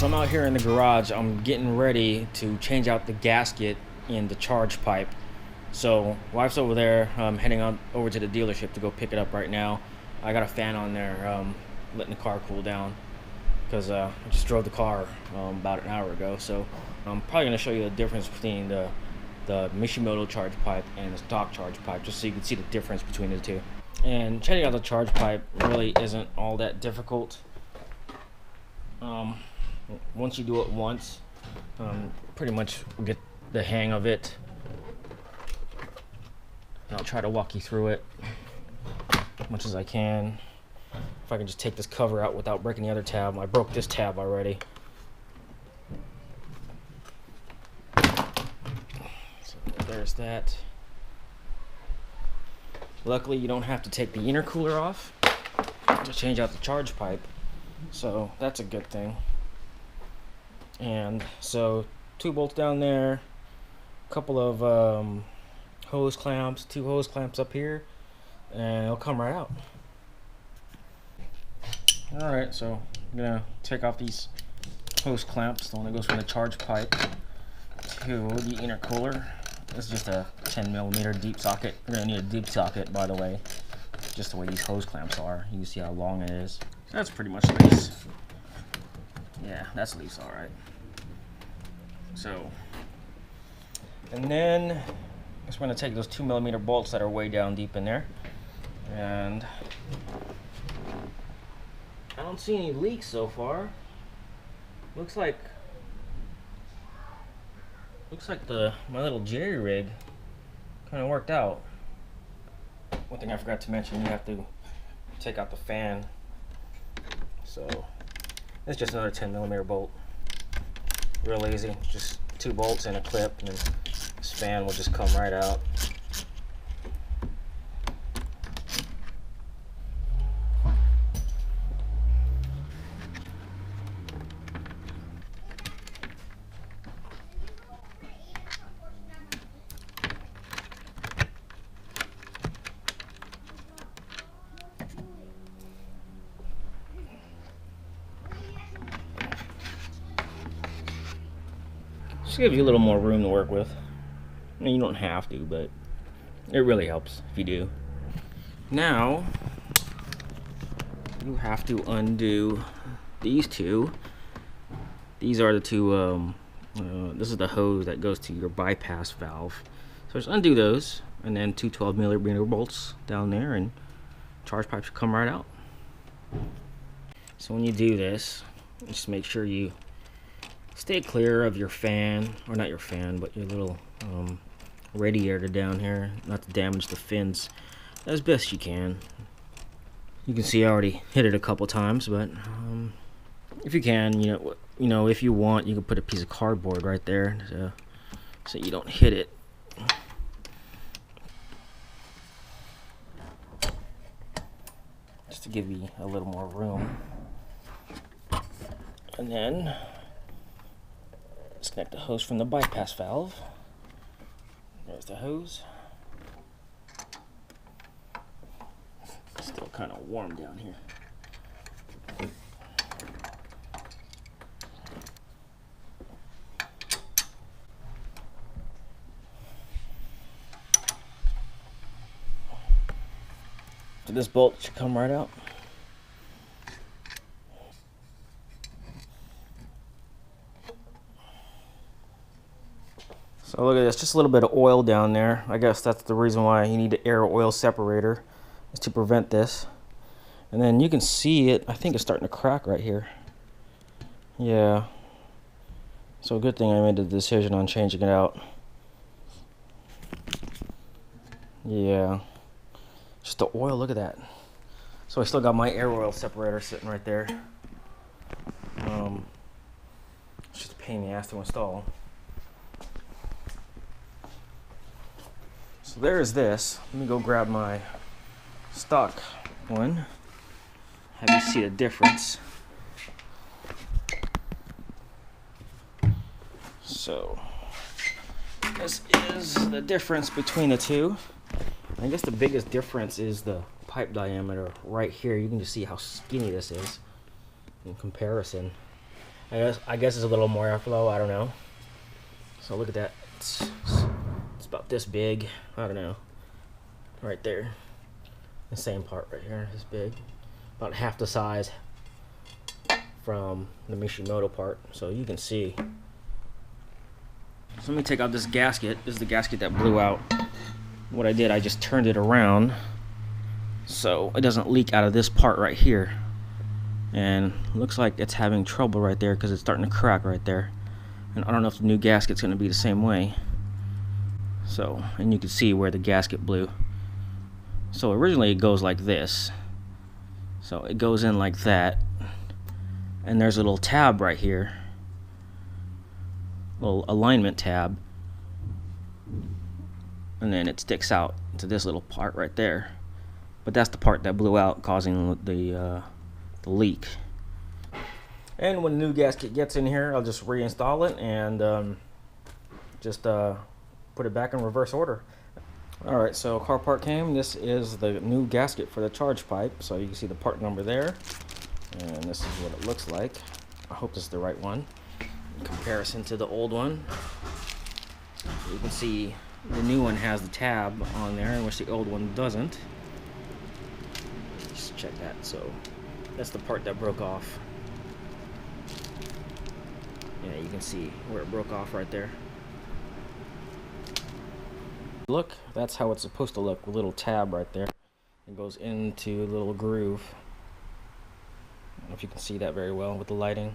So I'm out here in the garage. I'm getting ready to change out the gasket in the charge pipe. So wife's over there. I'm heading on over to the dealership to go pick it up right now. I got a fan on there, letting the car cool down because I just drove the car about an hour ago. So I'm probably going to show you the difference between the Mishimoto Chargepipe and the stock Chargepipe, just so you can see the difference between the two. And changing out the Chargepipe really isn't all that difficult. Once you do it once, pretty much get the hang of it. And I'll try to walk you through it as much as I can. If I can just take this cover out without breaking the other tab. I broke this tab already. So there's that. Luckily, you don't have to take the intercooler off to change out the charge pipe, so that's a good thing. And so 2 bolts down there, a couple of hose clamps, 2 hose clamps up here, and it'll come right out. Alright, so I'm gonna take off these hose clamps, the one that goes from the charge pipe to the intercooler. This is just a 10mm deep socket. You're gonna need a deep socket, by the way, just the way these hose clamps are. You can see how long it is. So that's pretty much loose. Yeah, that's loose, all right. So, and then I guess we're gonna take those 2mm bolts that are way down deep in there, and I don't see any leaks so far. Looks like my little jerry rig kind of worked out. One thing I forgot to mention, you have to take out the fan. So it's just another 10mm bolt. Real easy, just 2 bolts and a clip, and then this fan will just come right out. Just gives you a little more room to work with. I mean, you don't have to, but it really helps if you do. Now, you have to undo these 2. These are the 2, this is the hose that goes to your bypass valve. So just undo those, and then 2 12mm bolts down there, and charge pipe should come right out. So when you do this, just make sure you stay clear of your fan, or not your fan, but your little radiator down here, not to damage the fins as best you can. You can see I already hit it a couple times, but if you can, you know, if you want, you can put a piece of cardboard right there so you don't hit it. Just to give you a little more room. And then disconnect the hose from the bypass valve. There's the hose. Still kind of warm down here. So this bolt should come right out. So look at this, just a little bit of oil down there. I guess that's the reason why you need the air oil separator, is to prevent this. And then you can see it, I think it's starting to crack right here. Yeah. So good thing I made the decision on changing it out. Yeah. Just the oil, look at that. So I still got my air oil separator sitting right there. It's just a pain in the ass to install. So there's this. Let me go grab my stock one. Have you see the difference. So this is the difference between the two. I guess the biggest difference is the pipe diameter right here. You can just see how skinny this is in comparison. I guess it's a little more airflow, I don't know. So look at that, it's about this big, I don't know, right there. The same part right here is big, about half the size from the Mishimoto part, so you can see. So let me take out this gasket. This is the gasket that blew out. What I did, I just turned it around so it doesn't leak out of this part right here. And looks like it's having trouble right there because it's starting to crack right there. And I don't know if the new gasket's going to be the same way. So, and you can see where the gasket blew. So originally it goes like this. So it goes in like that. And there's a little tab right here. Little alignment tab. And then it sticks out to this little part right there. But that's the part that blew out, causing the leak. And when the new gasket gets in here, I'll just reinstall it and just put it back in reverse order. Alright, so car part came. This is the new gasket for the charge pipe. So you can see the part number there. And this is what it looks like. I hope this is the right one in comparison to the old one. You can see the new one has the tab on there, which the old one doesn't. Just check that. So that's the part that broke off. Yeah, you can see where it broke off right there. Look, that's how it's supposed to look, with a little tab right there. It goes into a little groove. I don't know if you can see that very well with the lighting.